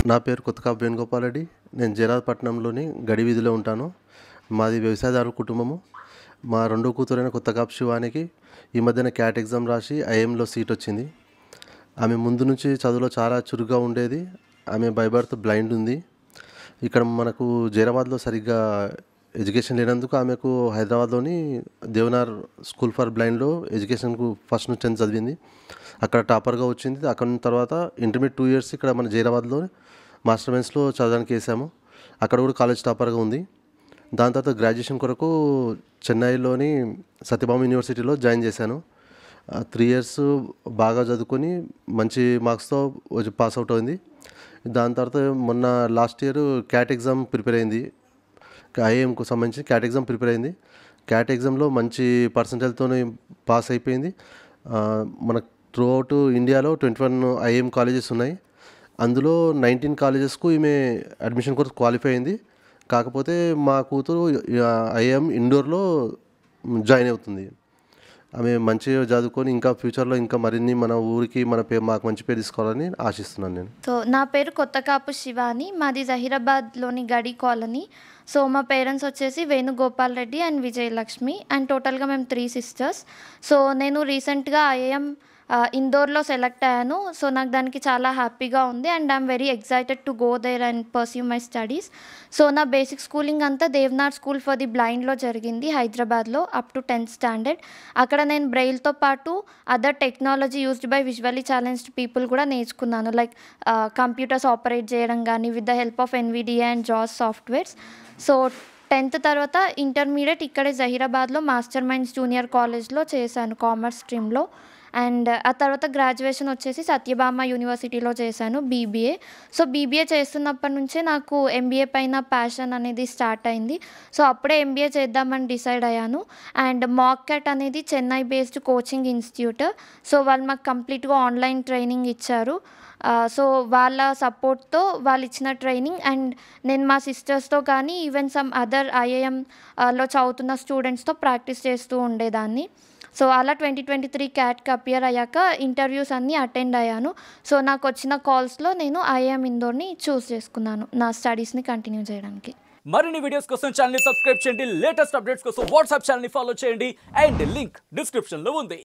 నా పేరు కొత్తకాపు వేణుగోపాల్ రెడ్డి. నేను జైరాపట్నంలోని గడి వీధిలో ఉంటాను. మాది వ్యవసాయదారు కుటుంబము. మా రెండో కూతురైన కొత్తకాపు శివానికి ఈ మధ్యన క్యాట్ ఎగ్జామ్ రాసి ఐఏఎంలో సీట్ వచ్చింది. ఆమె ముందు నుంచి చదువులో చాలా చురుగ్గా ఉండేది. ఆమె బై బర్త్ బ్లైండ్ ఉంది. ఇక్కడ మనకు జైరాబాద్లో సరిగ్గా ఎడ్యుకేషన్ లేనందుకు ఆమెకు హైదరాబాద్లోని దేవనార్ స్కూల్ ఫర్ బ్లైండ్లో ఎడ్యుకేషన్కు ఫస్ట్ నుంచి 10th చదివింది. అక్కడ టాపర్గా వచ్చింది. అక్కడ తర్వాత ఇంటర్మీడియట్ 2 years ఇక్కడ మన జైరాబాద్లో మాస్టర్ మైన్స్లో చదవడానికి వేసాము. అక్కడ కూడా కాలేజ్ టాపర్గా ఉంది. దాని తర్వాత గ్రాడ్యుయేషన్ కొరకు చెన్నైలోని సత్యభామ యూనివర్సిటీలో జాయిన్ చేశాను. 3 years బాగా చదువుకొని మంచి మార్క్స్తో పాస్ అవుట్ అయింది. దాని తర్వాత మొన్న last year cat exam prepare అయింది. ఐఏఎంకు సంబంధించి క్యాట్ ఎగ్జామ్ ప్రిపేర్ అయింది. క్యాట్ ఎగ్జామ్లో మంచి పర్సంటేజ్తో పాస్ అయిపోయింది. మన త్రూ అవుట్ ఇండియాలో 21 ఐఏఎం కాలేజెస్ ఉన్నాయి. అందులో 19 కాలేజెస్కు ఈమె అడ్మిషన్ కోర్స్ క్వాలిఫై అయింది. కాకపోతే మా కూతురు ఐఏఎం ఇండోర్లో జాయిన్ అవుతుంది. ఆమె మంచిగా చదువుకొని ఇంకా ఫ్యూచర్లో ఇంకా మరిన్ని మన ఊరికి మాకు మంచి పేరు తీసుకోవాలని ఆశిస్తున్నాను నేను. సో నా పేరు కొత్తకాపు శివాని. మాది జహీరాబాద్లోని గడి కాలనీ. సో మా పేరెంట్స్ వచ్చేసి వేణుగోపాల్ రెడ్డి అండ్ విజయలక్ష్మి అండ్ టోటల్గా మేము 3 sisters. సో నేను రీసెంట్గా ఐఏఎం ఇందోర్లో సెలెక్ట్ అయ్యాను. సో నాకు దానికి చాలా హ్యాపీగా ఉంది and I'm very excited to go there and pursue my studies. So నా బేసిక్ స్కూలింగ్ అంతా దేవనార్ స్కూల్ ఫర్ ది బ్లైండ్లో జరిగింది హైదరాబాద్లో అప్ టు 10th standard. అక్కడ నేను బ్రెయిల్తో పాటు other technology used by visually challenged people కూడా నేర్చుకున్నాను. లైక్ కంప్యూటర్స్ ఆపరేట్ చేయడం కానీ with the help of NVDA and జాస్ సాఫ్ట్వేర్స్. సో 10th తర్వాత ఇంటర్మీడియట్ ఇక్కడే జహీరాబాద్లో మాస్టర్ మైండ్స్ జూనియర్ కాలేజ్లో చేశాను కామర్స్ స్ట్రీమ్లో. అండ్ ఆ తర్వాత గ్రాడ్యుయేషన్ వచ్చేసి సత్యభామ యూనివర్సిటీలో చేశాను బీబీఏ. సో బీబీఏ చేస్తున్నప్పటి నుంచే నాకు ఎంబీఏ పైన ప్యాషన్ అనేది స్టార్ట్ అయింది. సో అప్పుడే ఎంబీఏ చేద్దామని డిసైడ్ అయ్యాను. అండ్ మాక్ క్యాట్ అనేది Chennai based coaching institute. So వాళ్ళు మాకు కంప్లీట్గా ఆన్లైన్ ట్రైనింగ్ ఇచ్చారు. సో వాళ్ళ సపోర్ట్తో వాళ్ళు ఇచ్చిన ట్రైనింగ్ అండ్ నేను మా సిస్టర్స్తో కానీ ఈవెన్ సమ్ అదర్ ఐఏఎంలో చదువుతున్న స్టూడెంట్స్తో ప్రాక్టీస్ చేస్తూ ఉండేదాన్ని. సో అలా 2023 క్యాట్కి అపియర్ అయ్యాక ఇంటర్వ్యూస్ అన్నీ అటెండ్ అయ్యాను. సో నాకు వచ్చిన కాల్స్లో నేను ఐఏఎం ఇందోర్ని చూస్ చేసుకున్నాను నా స్టడీస్ని కంటిన్యూ చేయడానికి. మరిన్ని వీడియోస్ కోసం ఛానల్ సబ్స్క్రైబ్ చేయండి. లేటెస్ట్ అప్డేట్స్ కోసం వాట్సాప్ ఛానల్ ఫాలో చేయండి అండ్ లింక్ డిస్క్రిప్షన్లో ఉంది.